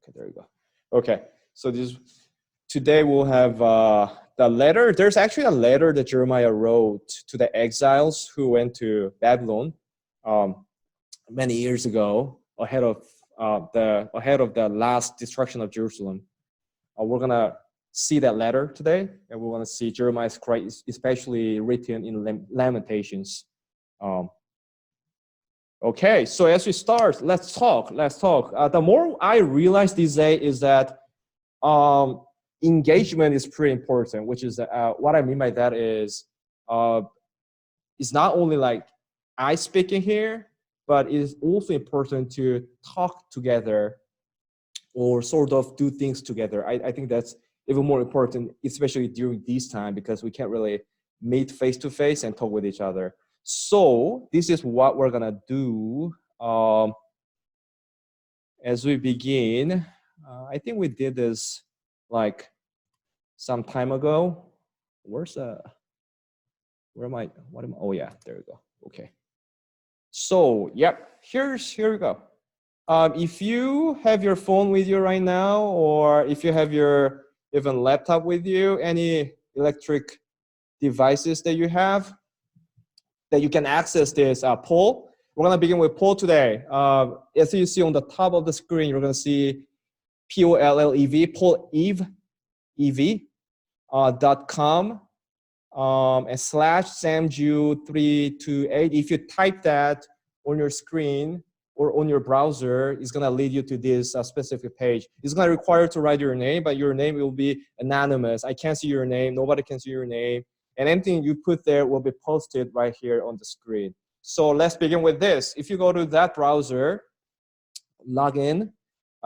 Okay, there you go. Okay, so today we'll have the letter. There's actually a letter that Jeremiah wrote to the exiles who went to Babylon many years ago, ahead of the last destruction of Jerusalem. We're gonna see that letter today, and we're gonna see Jeremiah's cry, especially written in Lamentations. Okay, so as we start, let's talk. The more I realize these days is that engagement is pretty important, which is what I mean by that is it's not only like I speaking here, but it is also important to talk together or sort of do things together. I think that's even more important, especially during this time, because we can't really meet face to face and talk with each other. So this is what we're gonna do as we begin. I think we did this like some time ago. Where am I? Oh yeah, there we go. Okay. So yep, here we go. If you have your phone with you right now, or if you have your even laptop with you, any electric devices that you have, that you can access this poll. We're gonna begin with poll today. As you see on the top of the screen, you're gonna see POLLEV, pollev.com and /samju328. If you type that on your screen or on your browser, it's gonna lead you to this specific page. It's gonna require you to write your name, but your name will be anonymous. I can't see your name, nobody can see your name. And anything you put there will be posted right here on the screen. So let's begin with this. If you go to that browser, log in.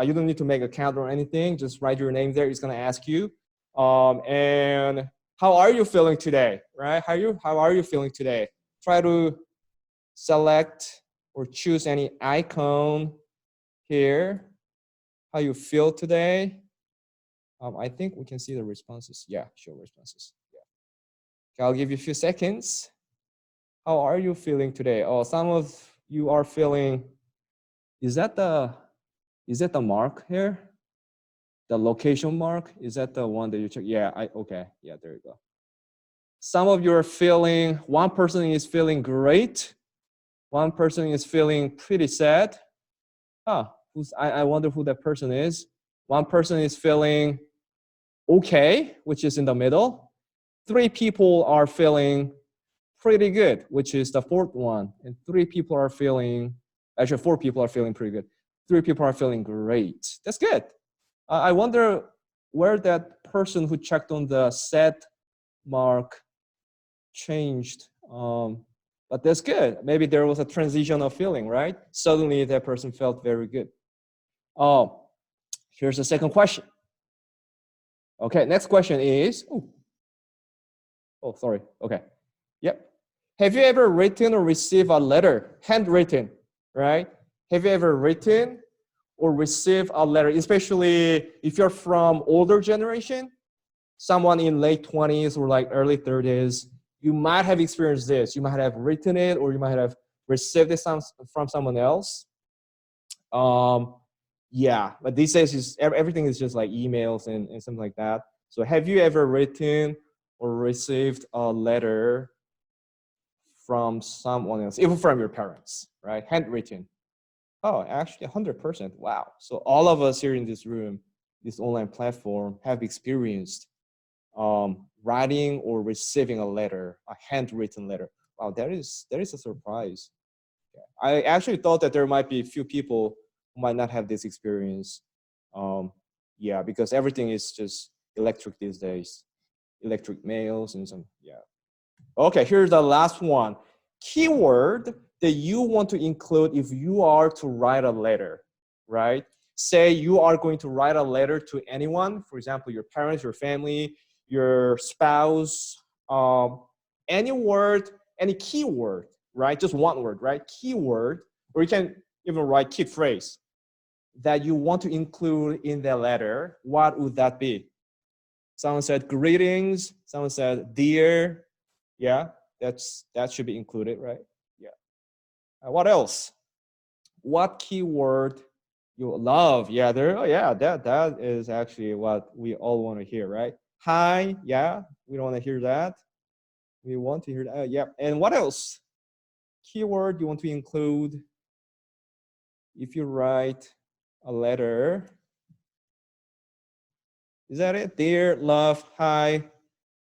You don't need to make an account or anything. Just write your name there. It's going to ask you. And how are you feeling today, right? How are you feeling today? Try to select or choose any icon here. How you feel today? I think we can see the responses. Yeah, show responses. I'll give you a few seconds. How are you feeling today? Oh, some of you are feeling, is that the mark here? The location mark? Is that the one that you check? Yeah, okay, yeah, there you go. Some of you are feeling, one person is feeling great. One person is feeling pretty sad. I wonder who that person is. One person is feeling okay, which is in the middle. 3 people are feeling pretty good, which is the 4th one. And 3 people are feeling, actually 4 people are feeling pretty good. 3 people are feeling great. That's good. I wonder where that person who checked on the sad mark changed. But that's good. Maybe there was a transition of feeling, right? Suddenly that person felt very good. Here's the second question. Okay, next question is, sorry, okay. Yep. Have you ever written or received a letter, handwritten, right? Have you ever written or received a letter, especially if you're from older generation, someone in late 20s or like early 30s, you might have experienced this. You might have written it, or you might have received it from someone else. Yeah, but these days everything is just like emails and something like that. So have you ever written or received a letter from someone else, even from your parents, right? Handwritten. Oh, actually 100%. Wow. So all of us here in this room, this online platform, have experienced writing or receiving a letter, a handwritten letter. Wow, that is a surprise. I actually thought that there might be a few people who might not have this experience. Yeah, because everything is just electric these days, electric mails and some, yeah. Okay, here's the last one. Keyword that you want to include if you are to write a letter, right? Say you are going to write a letter to anyone, for example, your parents, your family, your spouse, any word, any keyword, right? Just one word, right? Keyword, or you can even write key phrase that you want to include in the letter. What would that be? Someone said greetings, someone said dear. Yeah, that should be included, right? Yeah. What else? What keyword You love, yeah, there, oh yeah, that is actually what we all want to hear, right? Hi, yeah, we don't want to hear that. We want to hear that, yeah. And what else? Keyword you want to include if you write a letter. Is that it? Dear, love, hi,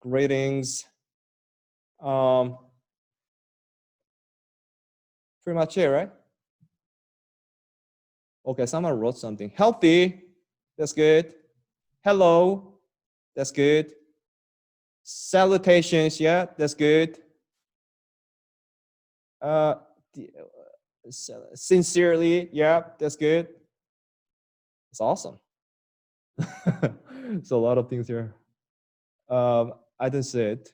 greetings. Pretty much it, right? Okay, someone wrote something. Healthy, that's good. Hello, that's good. Salutations, yeah, that's good. Uh, sincerely, yeah, that's good. It's awesome. So a lot of things here. I didn't say it.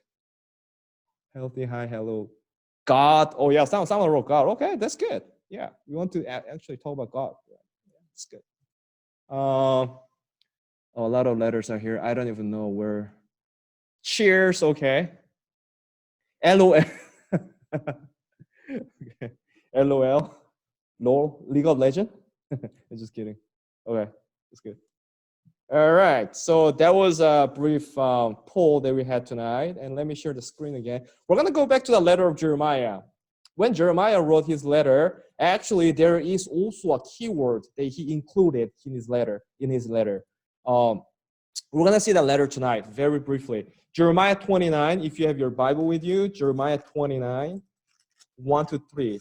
Healthy, hi, hello. God, oh yeah, someone wrote God. Okay, that's good. Yeah, we want to actually talk about God. Yeah, that's good. A lot of letters are here. I don't even know where. Cheers, okay. LOL. Okay. LOL. LOL. League of Legends. I'm just kidding. Okay, that's good. All right, so that was a brief poll that we had tonight, and let me share the screen again. We're gonna go back to the letter of Jeremiah. When Jeremiah wrote his letter, actually there is also a keyword that he included in his letter. We're gonna see the letter tonight, very briefly. Jeremiah 29, if you have your Bible with you, Jeremiah 29, 1 to 3.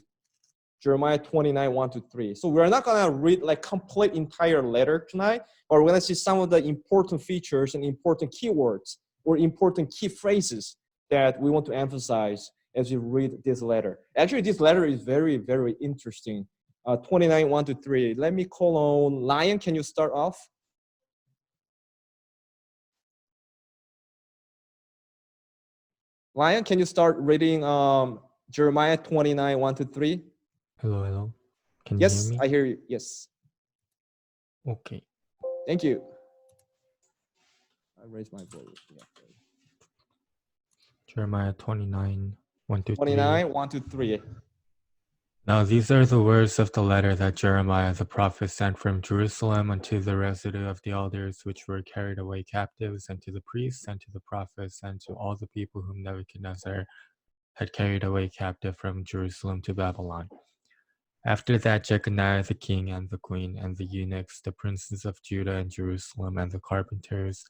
Jeremiah 29, 1 to 3. So we're not gonna read like complete entire letter tonight, but we're gonna see some of the important features and important keywords or important key phrases that we want to emphasize as you read this letter. Actually, this letter is very, very interesting. 29, 1 to 3. Let me call on Lion. Can you start off? Lion, can you start reading Jeremiah 29, 1 to 3? Hello. Can you hear Yes, me? I hear you. Yes. Okay. Thank you. I raised my voice. Yeah. Jeremiah 29, 1 to 3. 29, 1 to 3. Now these are the words of the letter that Jeremiah the prophet sent from Jerusalem unto the residue of the elders which were carried away captives, and to the priests, and to the prophets, and to all the people whom Nebuchadnezzar had carried away captive from Jerusalem to Babylon. After that, Jeconiah the king, and the queen, and the eunuchs, the princes of Judah and Jerusalem, and the carpenters,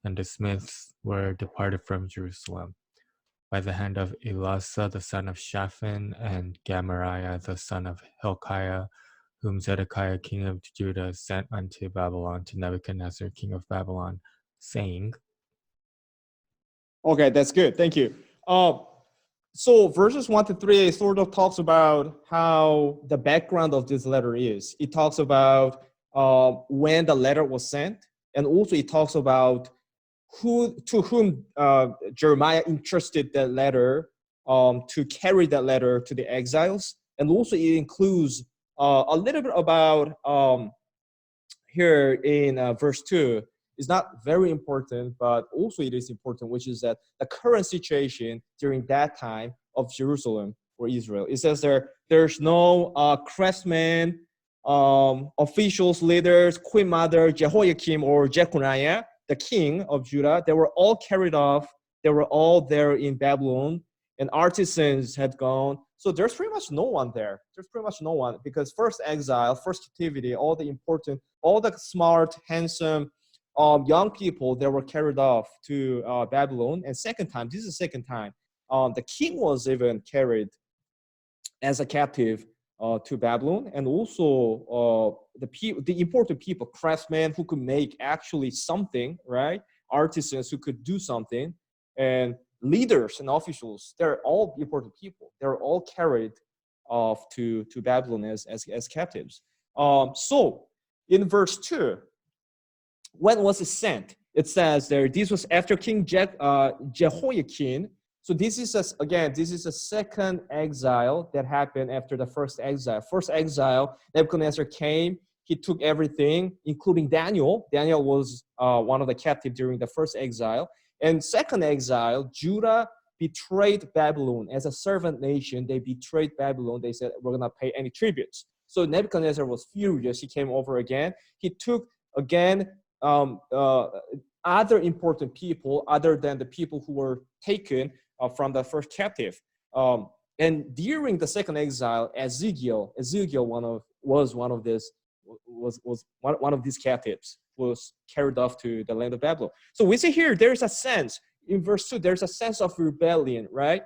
and the smiths were departed from Jerusalem by the hand of Elasah the son of Shaphan, and Gamariah the son of Hilkiah, whom Zedekiah king of Judah sent unto Babylon to Nebuchadnezzar king of Babylon, saying, Okay, that's good. Thank you. So verses 1 to 3 sort of talks about how the background of this letter is. It talks about when the letter was sent, and also it talks about to whom Jeremiah entrusted that letter to carry that letter to the exiles, and also it includes a little bit about here in verse 2 is not very important, but also it is important, which is that the current situation during that time of Jerusalem or Israel. It says there's no craftsmen, officials, leaders, queen mother, Jehoiakim or Jeconiah, the king of Judah. They were all carried off. They were all there in Babylon, and artisans had gone. So there's pretty much no one there. There's pretty much no one because first exile, first captivity, all the smart, handsome, young people that were carried off to Babylon. And second time, this is the second time, the king was even carried as a captive to Babylon, and also the important people, craftsmen who could make actually something, right? Artisans who could do something, and leaders and officials. They're all important people. They're all carried off to Babylon as captives. So in verse 2, when was it sent? It says there, this was after King Jehoiakim. So this is a second exile that happened after the first exile. First exile, Nebuchadnezzar came. He took everything, including Daniel. Daniel was one of the captives during the first exile. And second exile, Judah betrayed Babylon as a servant nation. They betrayed Babylon. They said, we're going to pay any tributes. So Nebuchadnezzar was furious. He came over again. He took again other important people other than the people who were taken from the first captive. And during the second exile, Ezekiel was one of these captives, was carried off to the land of Babylon. So we see here there's a sense in verse 2, there's a sense of rebellion, right?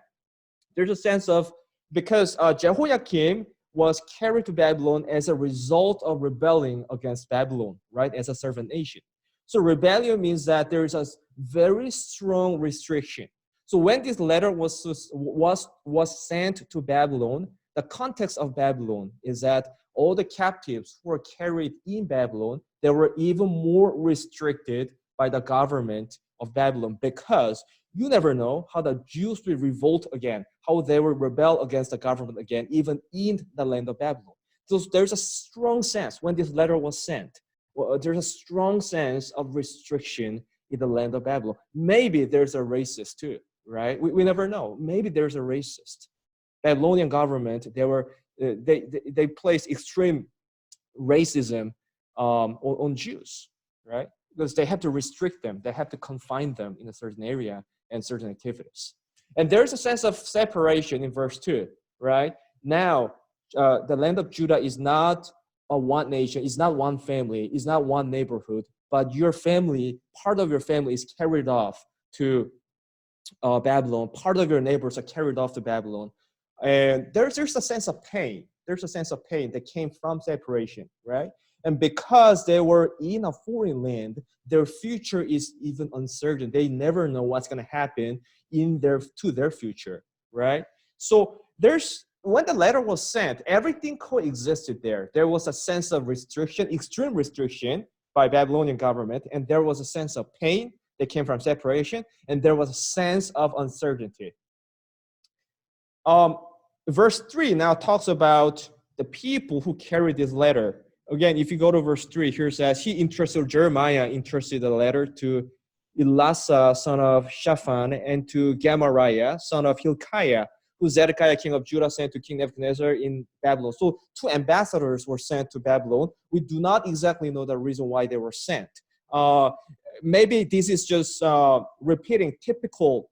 There's a sense of, because Jehoiakim was carried to Babylon as a result of rebelling against Babylon, right, as a servant nation. So rebellion means that there is a very strong restriction. So when this letter was sent to Babylon, the context of Babylon is that all the captives who were carried in Babylon, they were even more restricted by the government of Babylon, because you never know how the Jews will revolt again, how they will rebel against the government again, even in the land of Babylon. So there's a strong sense when this letter was sent. Well, there's a strong sense of restriction in the land of Babylon. Maybe there's a racist too, right? We never know. Maybe there's a racist. Babylonian government, they placed extreme racism on Jews, right? Because they have to restrict them, they have to confine them in a certain area and certain activities. And there's a sense of separation in verse 2, right? Now, the land of Judah is not a one nation, it's not one family, it's not one neighborhood, but your family, part of your family is carried off to Babylon, part of your neighbors are carried off to Babylon. And there's a sense of pain. There's a sense of pain that came from separation, right? And because they were in a foreign land, their future is even uncertain. They never know what's going to happen to their future, right? So when the letter was sent, everything coexisted there. There was a sense of restriction, extreme restriction by Babylonian government, and there was a sense of pain that came from separation, and there was a sense of uncertainty. Verse 3 now talks about the people who carried this letter. Again, if you go to verse 3, here it says, Jeremiah entrusted the letter to Elasah, son of Shaphan, and to Gemariah, son of Hilkiah, who Zedekiah, king of Judah, sent to King Nebuchadnezzar in Babylon. So 2 ambassadors were sent to Babylon. We do not exactly know the reason why they were sent. Maybe this is just repeating typical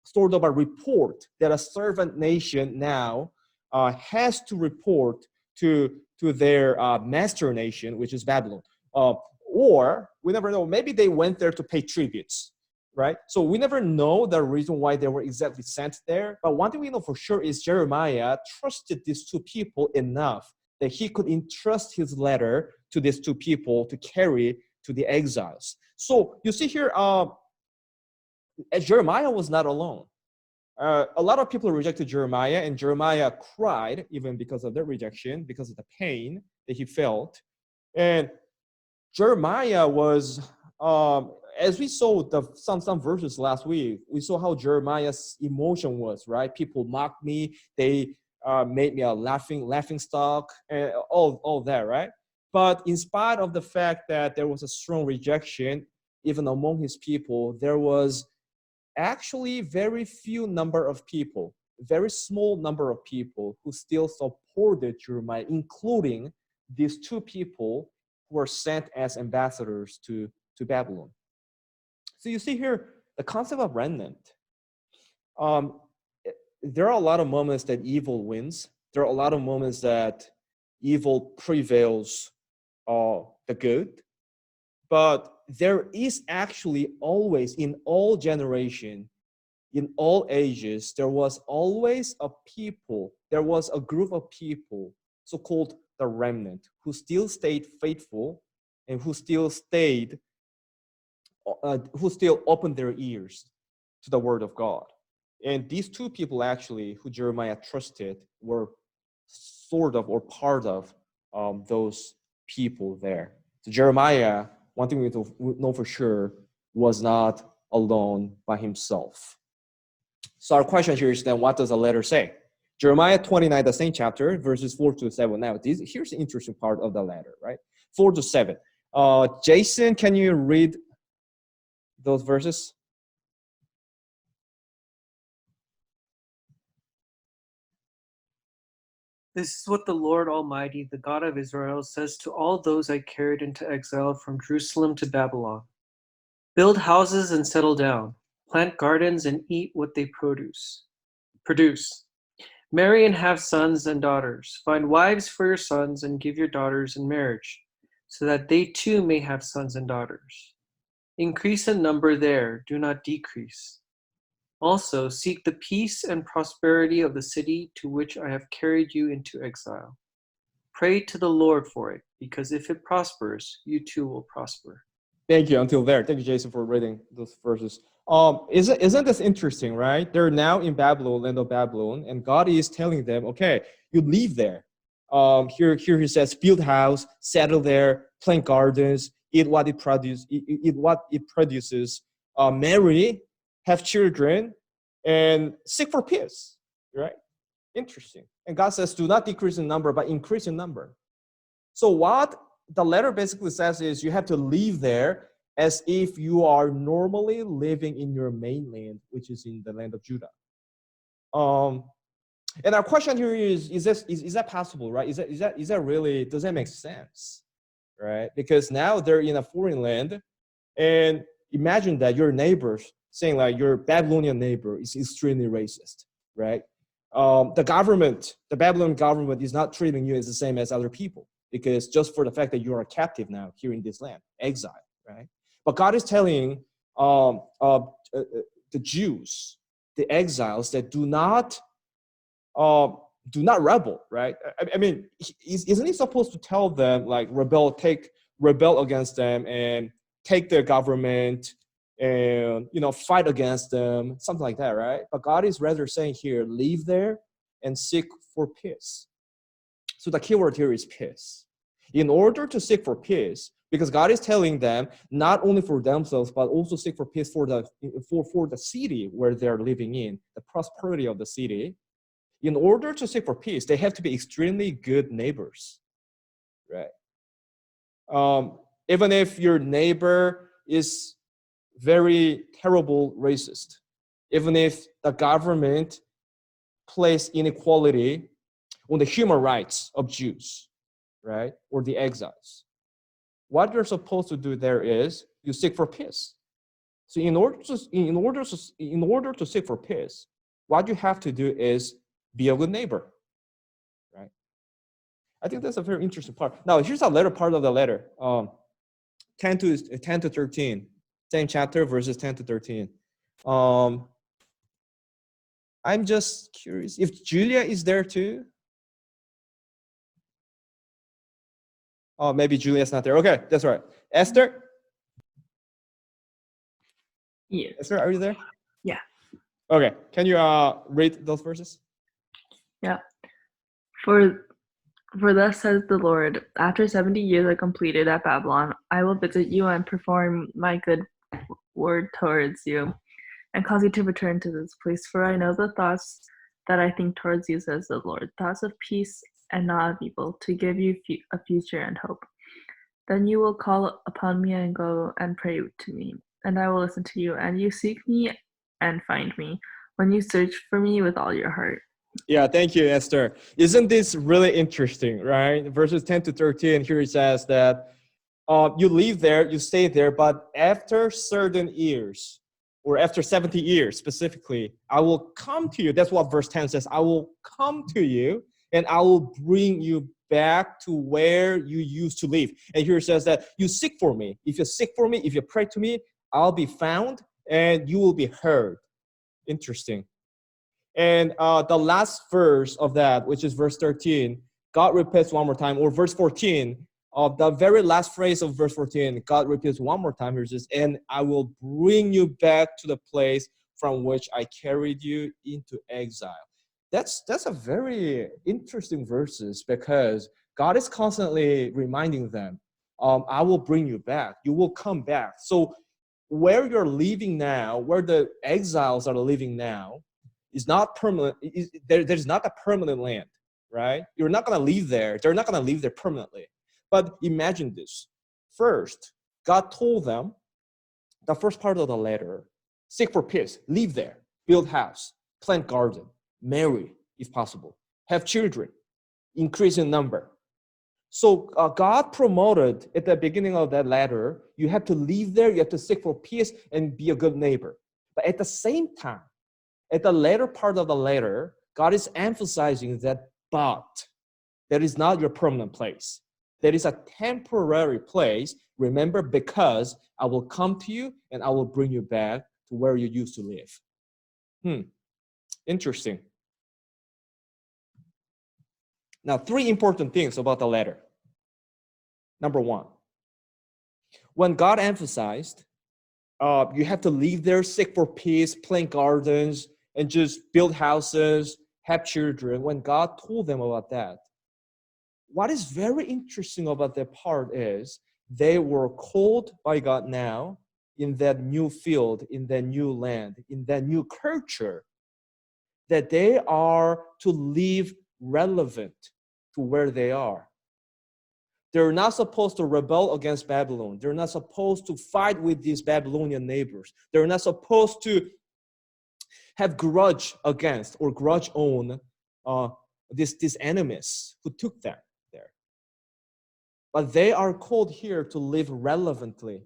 sort of a report that a servant nation now has to report to their master nation, which is Babylon. Or, we never know, maybe they went there to pay tributes, right? So we never know the reason why they were exactly sent there. But one thing we know for sure is Jeremiah trusted these 2 people enough that he could entrust his letter to these 2 people to carry to the exiles. So you see here, Jeremiah was not alone. A lot of people rejected Jeremiah, and Jeremiah cried even because of their rejection, because of the pain that he felt. And Jeremiah was, as we saw some verses last week, we saw how Jeremiah's emotion was, right? People mocked me, they made me a laughing stock, and all that, right? But in spite of the fact that there was a strong rejection, even among his people, there was actually very few number of people, very small number of people who still supported Jeremiah, including these 2 people who were sent as ambassadors to Babylon. So you see here the concept of remnant. There are a lot of moments that evil wins. There are a lot of moments that evil prevails the good. But there is actually always, in all generation, in all ages, there was always a people, there was a group of people, so-called the remnant, who still stayed faithful and who still opened their ears to the word of God. And these 2 people actually, who Jeremiah trusted, were sort of or part of those people there. So Jeremiah, one thing we know for sure, was not alone by himself. So our question here is then, what does the letter say? Jeremiah 29, the same chapter, verses 4 to 7. Now, here's the interesting part of the letter, right? 4 to 7. Jason, can you read those verses? This is what the Lord Almighty, the God of Israel, says to all those I carried into exile from Jerusalem to Babylon. Build houses and settle down. Plant gardens and eat what they produce. Marry and have sons and daughters. Find wives for your sons and give your daughters in marriage, so that they too may have sons and daughters. Increase in number there, do not decrease. Also, seek the peace and prosperity of the city to which I have carried you into exile. Pray to the Lord for it, because if it prospers, you too will prosper. Thank you. Until there. Thank you, Jason, for reading those verses. Isn't this interesting, right? They're now in Babylon, land of Babylon, and God is telling them, okay, you live there. Here he says, build house, settle there, plant gardens, eat what it produces, marry, have children, and seek for peace, right? Interesting. And God says, do not decrease in number, but increase in number. So what the letter basically says is you have to live there as if you are normally living in your mainland, which is in the land of Judah. And our question here is that possible, right? Is that really, does that make sense, right? Because now they're in a foreign land, and imagine that your neighbors saying like your Babylonian neighbor is extremely racist, right? The Babylonian government is not treating you as the same as other people, because just for the fact that you are a captive now here in this land, exile, right? But God is telling the Jews, the exiles, that do not rebel, right? I mean, isn't he supposed to tell them like rebel against them and take their government and fight against them, something like that, right? But God is rather saying here, live there and seek for peace. So the key word here is peace. In order to seek for peace, because God is telling them not only for themselves, but also seek for peace for the city where they're living in, the prosperity of the city. In order to seek for peace, they have to be extremely good neighbors, right? Even if your neighbor is very terrible racist, even if the government place inequality on the human rights of Jews, right, or the exiles, what you're supposed to do there is you seek for peace. So in order to seek for peace, what you have to do is be a good neighbor, right? I think that's a very interesting part. Now here's a later part of the letter, 10 to 13, same chapter, verses 10 to 13. I'm just curious if Julia is there too. Oh, maybe Julia's not there. Okay, that's right. Esther? Yes. Esther, are you there? Yeah. Okay, can you read those verses? Yeah. For thus says the Lord, after 70 years are completed at Babylon, I will visit you and perform my good word towards you, and cause you to return to this place. For I know the thoughts that I think towards you, says the Lord, thoughts of peace and not of evil, to give you a future and hope. Then you will call upon me and go and pray to me, and I will listen to you. And you seek me and find me when you search for me with all your heart. Yeah, thank you, Esther. Isn't this really interesting, right? Verses 10 to 13, here it says that you live there, you stay there, but after certain years, or after 70 years specifically, I will come to you. That's what verse 10 says. I will come to you and I will bring you back to where you used to live. And here it says that you seek for me. If you seek for me, if you pray to me, I'll be found and you will be heard. Interesting. And the last verse of that, which is verse 13, God repeats one more time, or verse 14, the very last phrase of verse 14, God repeats one more time. Here it says, and I will bring you back to the place from which I carried you into exile. That's a very interesting verses, because God is constantly reminding them, I will bring you back. You will come back. So where you're living now, where the exiles are living now, is not permanent. There's not a permanent land, right? You're not going to live there. They're not going to live there permanently. But imagine this. First, God told them, the first part of the letter, seek for peace, live there, build house, plant garden, marry if possible, have children. increase in number. So God promoted at the beginning of that letter, you have to live there, you have to seek for peace and be a good neighbor. But at the same time, at the later part of the letter, God is emphasizing that, but that is not your permanent place. That is a temporary place. Remember, because I will come to you and I will bring you back to where you used to live. Interesting. Now, 3 important things about the letter. Number 1, when God emphasized you have to live there, seek for peace, plant gardens, and just build houses, have children, when God told them about that, what is very interesting about that part is they were called by God now in that new field, in that new land, in that new culture, that they are to live relevant to where they are. They're not supposed to rebel against Babylon. They're not supposed to fight with these Babylonian neighbors. They're not supposed to have grudge against or grudge on these enemies who took them there. But they are called here to live relevantly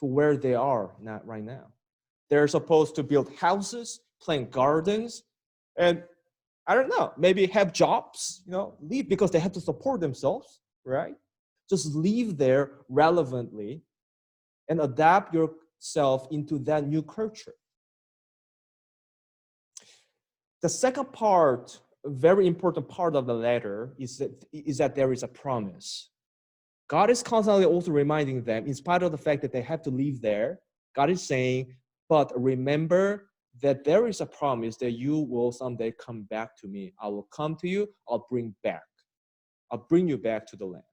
to where they are right now. They're supposed to build houses, plant gardens, and I don't know, maybe have jobs, leave because they have to support themselves, right? Just live there relevantly and adapt yourself into that new culture. The second part, a very important part of the letter, is that there is a promise. God is constantly also reminding them, in spite of the fact that they have to live there, God is saying, but remember that there is a promise that you will someday come back to me. I will come to you, I'll bring you back to the land.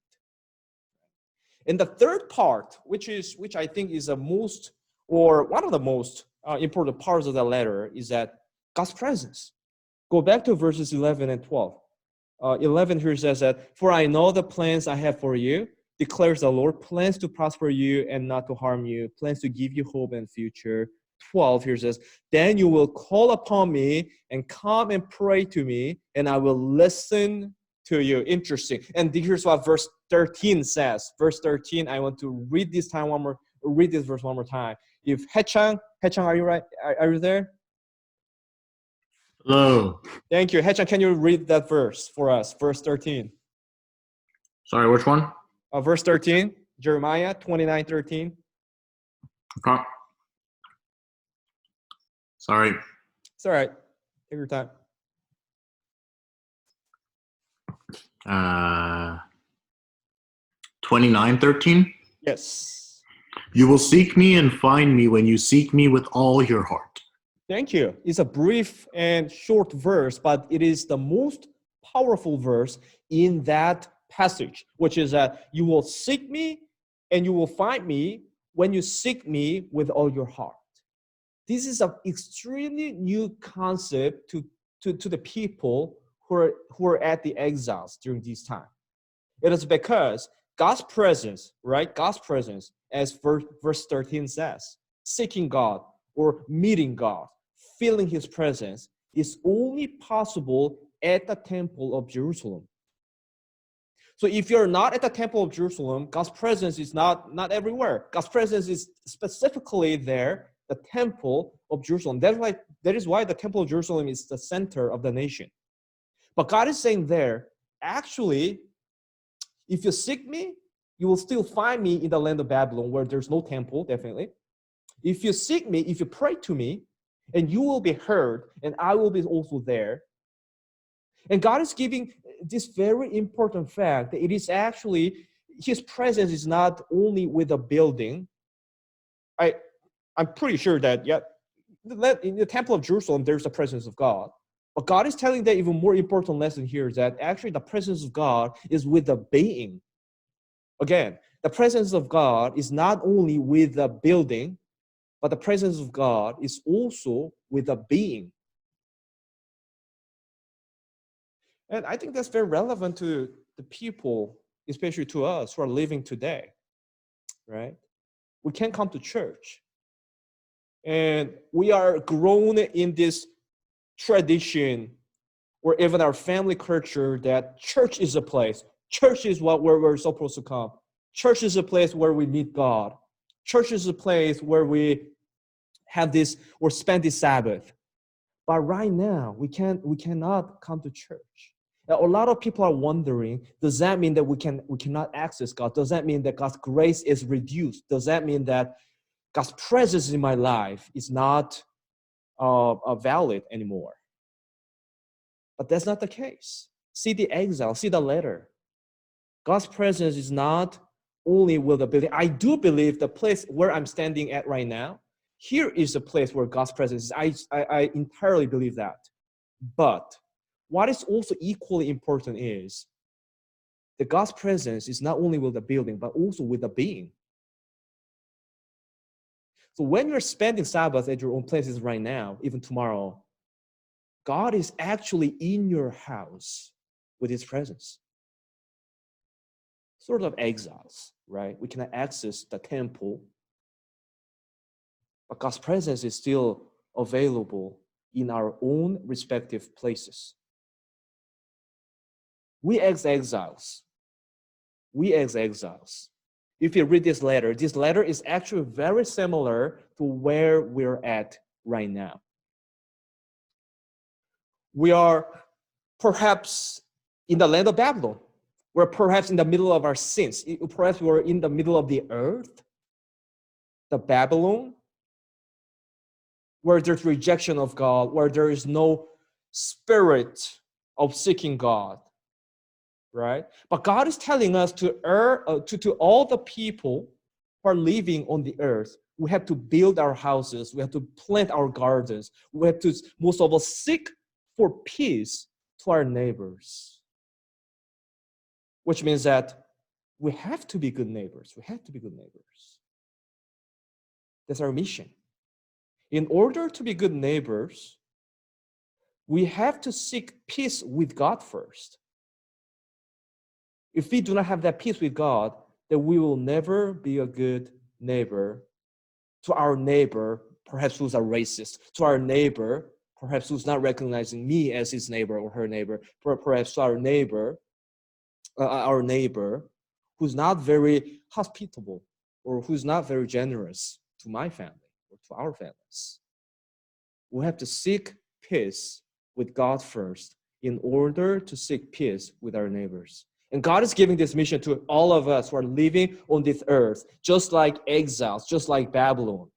And the third part, which I think is the most, or one of the most important parts of the letter, is that God's presence. Go back to verses 11 and 12. 11 here says that, for I know the plans I have for you, declares the Lord, plans to prosper you and not to harm you, plans to give you hope and future. 12 here says, then you will call upon me and come and pray to me, and I will listen to you. Interesting. And here's what verse 13 says. Verse 13, I want to read this verse one more time. If Hechang, are you right? Are you there? Hello. Thank you. Hechang, can you read that verse for us? Verse 13. Sorry, which one? Verse 13, Jeremiah 29:13. Okay. Sorry. It's all right. Take your time. 29:13. Yes. You will seek me and find me when you seek me with all your heart. Thank you. It's a brief and short verse, but it is the most powerful verse in that passage, which is that you will seek me and you will find me when you seek me with all your heart. This is an extremely new concept to the people who are at the exiles during this time. It is because God's presence, right? God's presence, as verse 13 says, seeking God or meeting God, feeling his presence, is only possible at the temple of Jerusalem. So if you're not at the temple of Jerusalem, God's presence is not everywhere. God's presence is specifically there, the temple of Jerusalem. That is why the temple of Jerusalem is the center of the nation. But God is saying there, actually, if you seek me, you will still find me in the land of Babylon where there's no temple, definitely. If you seek me, if you pray to me, and you will be heard, and I will be also there. And God is giving this very important fact that it is actually, his presence is not only with a building. I'm pretty sure that, in the temple of Jerusalem, there's the presence of God. But God is telling that even more important lesson here is that actually the presence of God is with the being. Again, the presence of God is not only with the building, but the presence of God is also with a being. And I think that's very relevant to the people, especially to us who are living today, right? We can't come to church. And we are grown in this tradition or even our family culture that church is a place. Church is where we're supposed to come. Church is a place where we meet God. Church is a place where we have this or spend this Sabbath. But right now, we cannot come to church. Now, a lot of people are wondering, does that mean that we cannot access God? Does that mean that God's grace is reduced? Does that mean that God's presence in my life is not valid anymore? But that's not the case. See the exile, see the letter. God's presence is not only with the building. I do believe the place where I'm standing at right now, here is the place where God's presence is. I entirely believe that. But what is also equally important is that God's presence is not only with the building, but also with the being. So when you're spending Sabbath at your own places right now, even tomorrow, God is actually in your house with his presence. Sort of exiles, right? We cannot access the temple, but God's presence is still available in our own respective places. We as exiles, if you read this letter is actually very similar to where we're at right now. We are perhaps in the land of Babylon. We're perhaps in the middle of our sins. Perhaps we're in the middle of the earth, the Babylon, where there's rejection of God, where there is no spirit of seeking God, right? But God is telling us to all the people who are living on the earth, we have to build our houses, we have to plant our gardens, we have to, most of us, seek for peace to our neighbors. Which means that we have to be good neighbors. We have to be good neighbors. That's our mission. In order to be good neighbors, we have to seek peace with God first. If we do not have that peace with God, then we will never be a good neighbor to our neighbor, perhaps who's a racist, to our neighbor, perhaps who's not recognizing me as his neighbor or her neighbor, perhaps to our neighbor who's not very hospitable or who's not very generous to my family or to our families. We have to seek peace with God first in order to seek peace with our neighbors. And God is giving this mission to all of us who are living on this earth, just like exiles, just like Babylon.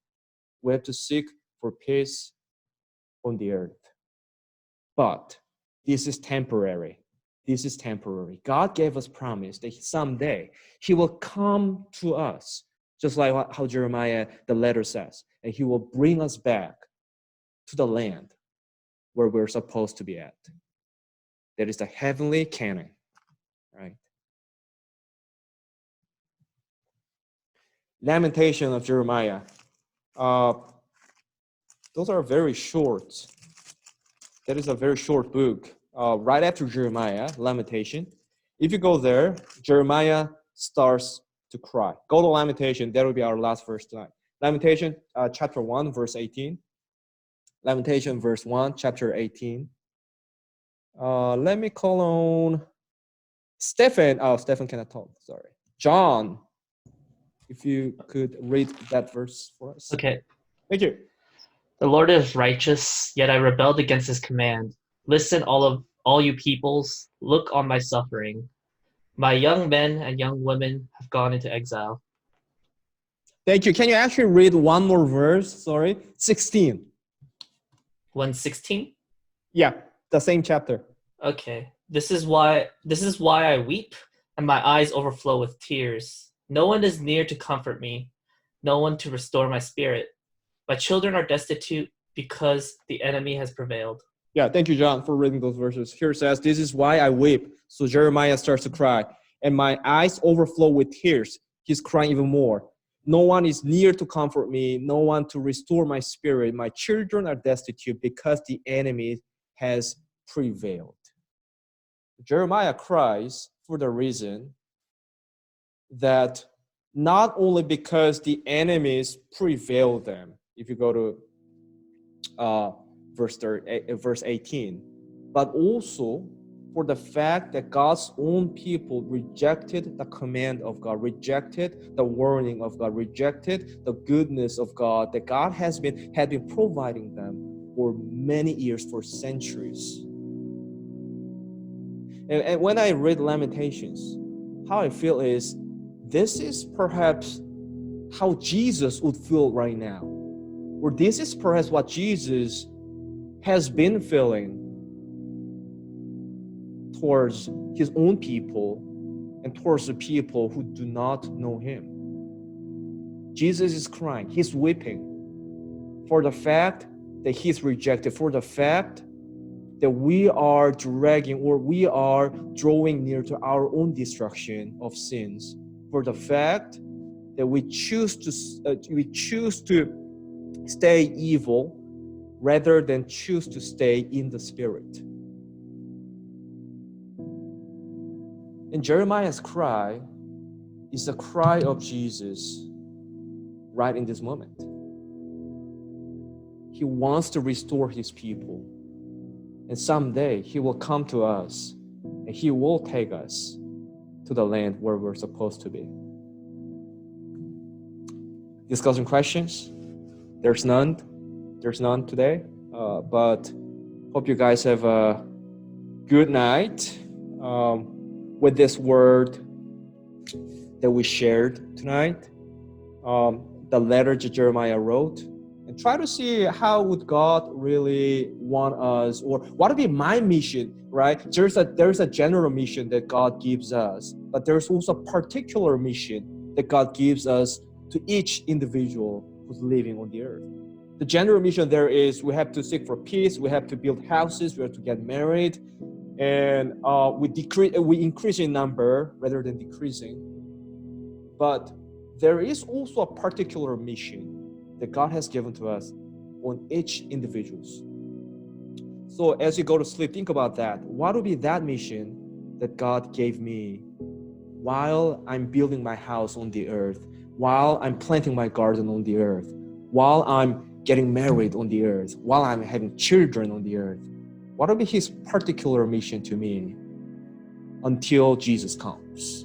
We have to seek for peace on the earth. But this is temporary. This is temporary. God gave us promise that someday he will come to us, just like how Jeremiah, the letter says, and he will bring us back to the land where we're supposed to be at. That is the heavenly Canaan, right? Lamentation of Jeremiah. Those are very short. That is a very short book. Right after Jeremiah, Lamentation. If you go there, Jeremiah starts to cry. Go to Lamentation. That will be our last verse tonight. Lamentation, chapter 1, verse 18. Lamentation, verse 1, chapter 18. Let me call on Stephen. Oh, Stephen cannot talk. Sorry. John, if you could read that verse for us. Okay. Thank you. The Lord is righteous, yet I rebelled against his command. Listen, all you peoples, look on my suffering. My young men and young women have gone into exile. Thank you. Can you actually read one more verse? Sorry. 16. 1:16? Yeah, the same chapter. Okay. This is why I weep, and my eyes overflow with tears. No one is near to comfort me, no one to restore my spirit. My children are destitute because the enemy has prevailed. Yeah, thank you, John, for reading those verses. Here it says, this is why I weep. So Jeremiah starts to cry. And my eyes overflow with tears. He's crying even more. No one is near to comfort me. No one to restore my spirit. My children are destitute because the enemy has prevailed. Jeremiah cries for the reason that not only because the enemies prevailed them, if you go to verse 18, but also for the fact that God's own people rejected the command of God, rejected the warning of God, rejected the goodness of God that God had been providing them for many years, for centuries. And when I read Lamentations, how I feel is this is perhaps how Jesus would feel right now. Or this is perhaps what Jesus has been feeling towards his own people and towards the people who do not know him. Jesus is crying, he's weeping for the fact that he's rejected, for the fact that we are dragging or we are drawing near to our own destruction of sins, for the fact that we choose to stay evil rather than choose to stay in the Spirit. And Jeremiah's cry is the cry of Jesus right in this moment. He wants to restore his people. And someday he will come to us and he will take us to the land where we're supposed to be. Discussion questions? There's none today, but hope you guys have a good night with this word that we shared tonight, the letter that Jeremiah wrote, and try to see how would God really want us, or what would be my mission, right? There's a general mission that God gives us, but there's also a particular mission that God gives us to each individual who's living on the earth. The general mission there is we have to seek for peace, we have to build houses, we have to get married, and we increase in number rather than decreasing. But there is also a particular mission that God has given to us on each individuals. So as you go to sleep, think about that. What would be that mission that God gave me while I'm building my house on the earth, while I'm planting my garden on the earth, while I'm getting married on the earth, while I'm having children on the earth? What will be his particular mission to me until Jesus comes?